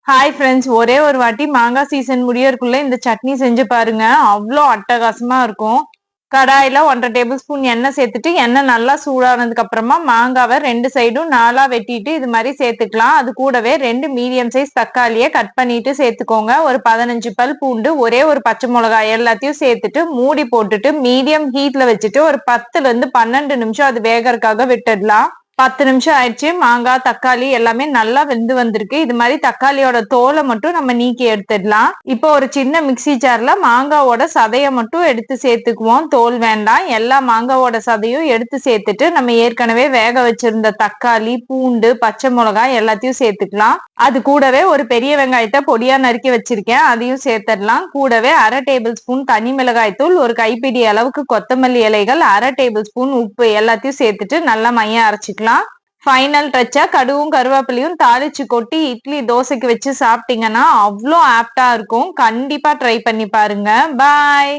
Hi friends, ஒரே ஒரு வாட்டி மாங்காய் சீசன் முடியறதுக்குள்ள இந்த சட்னி செஞ்சு பாருங்க. அவ்வளோ அட்டகாசமா இருக்கும். கடாயில 1.5 டேபிள் ஸ்பூன் எண்ணெய் சேர்த்துட்டு எண்ணெய் நல்லா சூடானதுக்கு அப்புறமா மாங்காவை 2 சைடும் 4 வெட்டிட்டு இது மாதிரி சேர்த்துக்கலாம். அது கூடவே 2 மீடியம் சைஸ் தக்காளியை கட் பண்ணிட்டு சேர்த்துக்கோங்க. ஒரு 15 பல் பூண்டு, ஒரே ஒரு பச்சை மிளகாய் எல்லாத்தையும் சேர்த்துட்டு மூடி போட்டுட்டு மீடியம் ஹீட்ல வச்சுட்டு ஒரு 10ல இருந்து 12 நிமிஷம் அது வேகறதுக்காக விட்டுடலாம். 10 நிமிஷம் ஆயிடுச்சு. மாங்காய் தக்காளி எல்லாமே நல்லா வெந்து வந்திருக்கு. இது மாதிரி தக்காளியோட தோலை மட்டும் நம்ம நீக்கி எடுத்துடலாம். இப்போ ஒரு சின்ன மிக்சி ஜார்ல மாங்காவோட சதையை மட்டும் எடுத்து சேர்த்துக்குவோம். தோல் வேண்டாம். எல்லா மாங்காவோட சதையும் எடுத்து சேர்த்துட்டு நம்ம ஏற்கனவே வேக வச்சிருந்த தக்காளி, பூண்டு, பச்சை மிளகாய் எல்லாத்தையும் சேர்த்துக்கலாம். அது கூடவே ஒரு பெரிய வெங்காயத்தை பொடியா நறுக்கி வச்சிருக்கேன், அதையும் சேர்த்துடலாம். கூடவே 1/2 டேபிள் ஸ்பூன் தனி மிளகாய் தூள், ஒரு கைப்பிடி அளவுக்கு கொத்தமல்லி இலைகள், 1/2 டேபிள் ஸ்பூன் உப்பு எல்லாத்தையும் சேர்த்துட்டு நல்லா மைய அரைச்சிக்கலாம். ஃபைனல் டச்சா கடுகும் கருவேப்பிலையும் தாளிச்சு கொட்டி இட்லி தோசைக்கு வச்சு சாப்பிட்டீங்கன்னா அவ்வளோ ஆப்டா இருக்கும். கண்டிப்பா ட்ரை பண்ணி பாருங்க. பாய்.